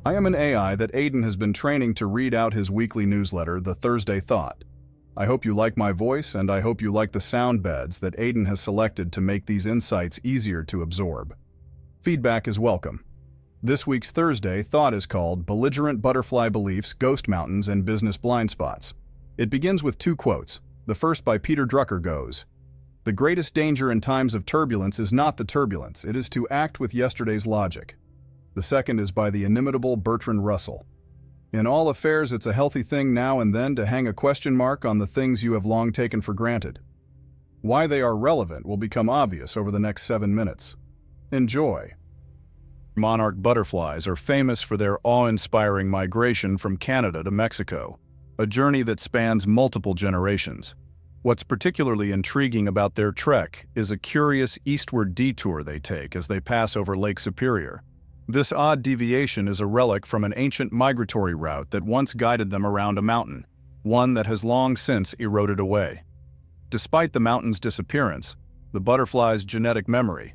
I am an AI that Aiden has been training to read out his weekly newsletter, The Thursday Thought. I hope you like my voice, and I hope you like the sound beds that Aiden has selected to make these insights easier to absorb. Feedback is welcome. This week's Thursday Thought is called Belligerent Butterfly Beliefs, Ghost Mountains, and Business Blindspots. It begins with two quotes. The first by Drucker goes, "The greatest danger in times of turbulence is not the turbulence, it is to act with yesterday's logic." The second is by the inimitable Bertrand. "In all affairs, it's a healthy thing now and then to hang a question mark on the things you have long taken for granted. Why they are relevant will become obvious over the next 7 minutes. Enjoy." Monarch butterflies are famous for their awe-inspiring migration from Canada to Mexico, a journey that spans multiple generations. What's particularly intriguing about their trek is a curious eastward detour they take as they pass over Lake Superior. This odd deviation is a relic from an ancient migratory route that once guided them around a mountain, one that has long since eroded away. Despite the mountain's disappearance, the butterfly's genetic memory,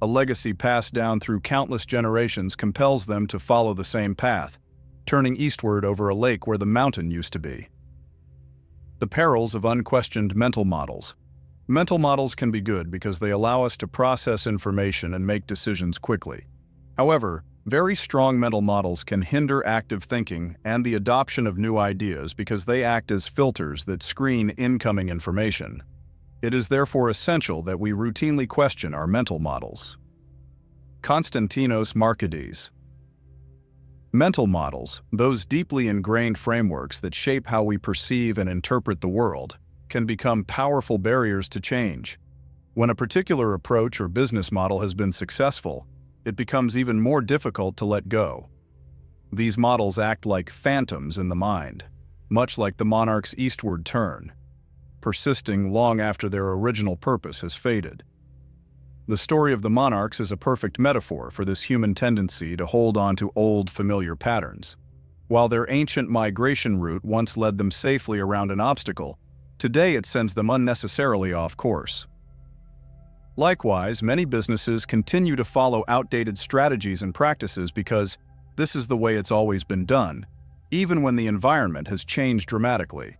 a legacy passed down through countless generations, compels them to follow the same path, turning eastward over a lake where the mountain used to be. The perils of unquestioned mental models. Mental models can be good because they allow us to process information and make decisions quickly. However, very strong mental models can hinder active thinking and the adoption of new ideas because they act as filters that screen incoming information. It is therefore essential that we routinely question our mental models. Konstantinos Markides. Mental models, those deeply ingrained frameworks that shape how we perceive and interpret the world, can become powerful barriers to change. When a particular approach or business model has been successful, it becomes even more difficult to let go. These models act like phantoms in the mind, much like the monarch's eastward turn, persisting long after their original purpose has faded. The story of the monarchs is a perfect metaphor for this human tendency to hold on to old, familiar patterns. While their ancient migration route once led them safely around an obstacle, today it sends them unnecessarily off course. Likewise, many businesses continue to follow outdated strategies and practices because this is the way it's always been done, even when the environment has changed dramatically.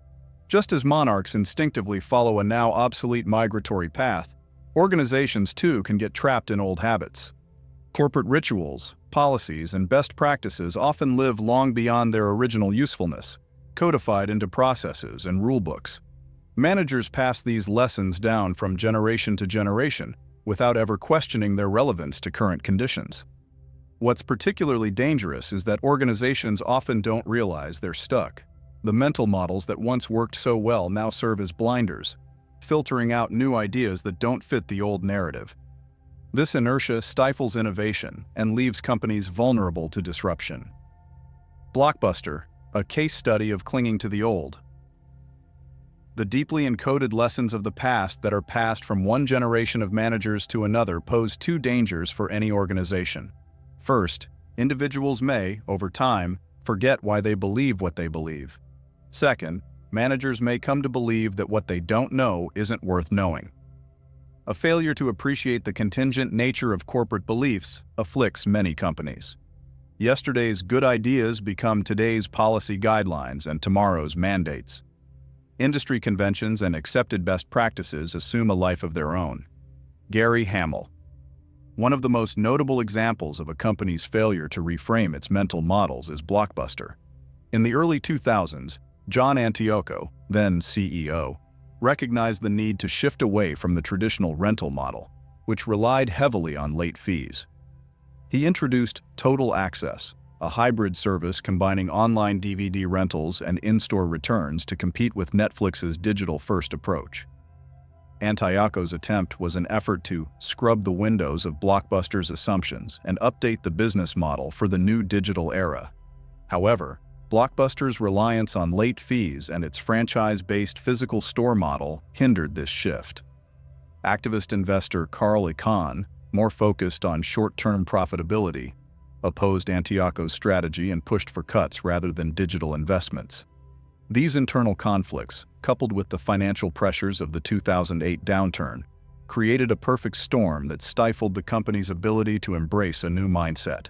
Just as monarchs instinctively follow a now obsolete migratory path, organizations too can get trapped in old habits. Corporate rituals, policies, and best practices often live long beyond their original usefulness, codified into processes and rulebooks. Managers pass these lessons down from generation to generation without ever questioning their relevance to current conditions. What's particularly dangerous is that organizations often don't realize they're stuck. The mental models that once worked so well now serve as blinders, filtering out new ideas that don't fit the old narrative. This inertia stifles innovation and leaves companies vulnerable to disruption. Blockbuster, a case study of clinging to the old. The deeply encoded lessons of the past that are passed from one generation of managers to another pose two dangers for any organization. First, individuals may, over time, forget why they believe what they believe. Second, managers may come to believe that what they don't know isn't worth knowing. A failure to appreciate the contingent nature of corporate beliefs afflicts many companies. Yesterday's good ideas become today's policy guidelines and tomorrow's mandates. Industry conventions and accepted best practices assume a life of their own. Gary Hamel. One of the most notable examples of a company's failure to reframe its mental models is Blockbuster. In the early 2000s, John Antioco, then CEO, recognized the need to shift away from the traditional rental model, which relied heavily on late fees. He introduced Total Access, a hybrid service combining online DVD rentals and in-store returns to compete with Netflix's digital-first approach. Antioco's attempt was an effort to scrub the windows of Blockbuster's assumptions and update the business model for the new digital era. However, Blockbuster's reliance on late fees and its franchise-based physical store model hindered this shift. Activist investor Carl Icahn, more focused on short-term profitability, opposed Antioco's strategy and pushed for cuts rather than digital investments. These internal conflicts, coupled with the financial pressures of the 2008 downturn, created a perfect storm that stifled the company's ability to embrace a new mindset.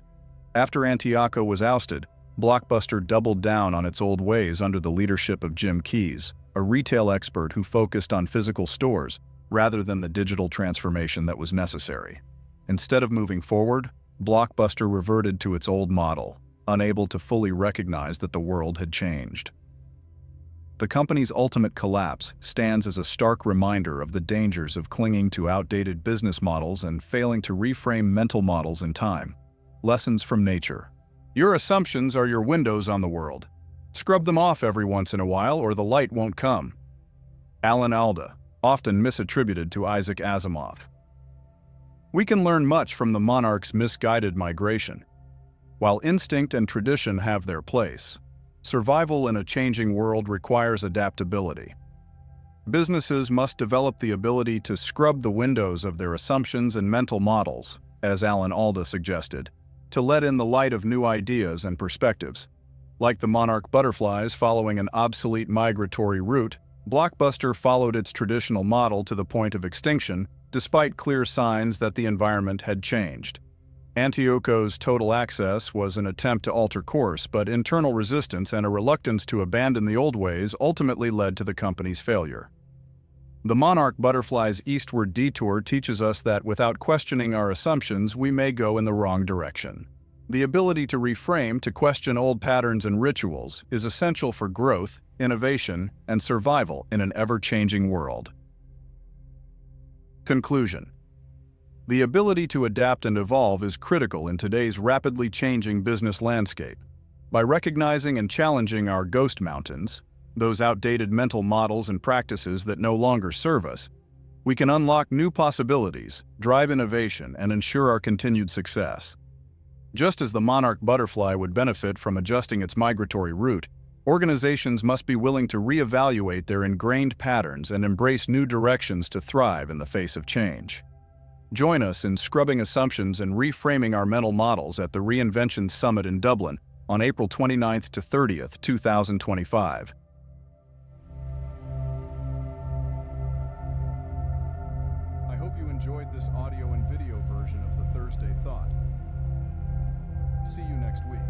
After Antioco was ousted, Blockbuster doubled down on its old ways under the leadership of Jim Keyes, a retail expert who focused on physical stores rather than the digital transformation that was necessary. Instead of moving forward, Blockbuster reverted to its old model, unable to fully recognize that the world had changed. The company's ultimate collapse stands as a stark reminder of the dangers of clinging to outdated business models and failing to reframe mental models in time. Lessons from nature. Your assumptions are your windows on the world. Scrub them off every once in a while or the light won't come. Alan Alda, often misattributed to Isaac Asimov. We can learn much from the monarch's misguided migration. While instinct and tradition have their place, survival in a changing world requires adaptability. Businesses must develop the ability to scrub the windows of their assumptions and mental models, as Alan Alda suggested, to let in the light of new ideas and perspectives. Like the monarch butterflies following an obsolete migratory route, Blockbuster followed its traditional model to the point of extinction, despite clear signs that the environment had changed. Antioco's total access was an attempt to alter course, but internal resistance and a reluctance to abandon the old ways ultimately led to the company's failure. The monarch butterfly's eastward detour teaches us that without questioning our assumptions, we may go in the wrong direction. The ability to reframe, to question old patterns and rituals, is essential for growth, innovation, and survival in an ever-changing world. Conclusion. The ability to adapt and evolve is critical in today's rapidly changing business landscape. By recognizing and challenging our ghost mountains, those outdated mental models and practices that no longer serve us, we can unlock new possibilities, drive innovation, and ensure our continued success. Just as the monarch butterfly would benefit from adjusting its migratory route, organizations must be willing to reevaluate their ingrained patterns and embrace new directions to thrive in the face of change. Join us in scrubbing assumptions and reframing our mental models at the Reinvention Summit in Dublin on April 29th to 30th, 2025. I hope you enjoyed this audio and video version of the Thursday Thought. See you next week.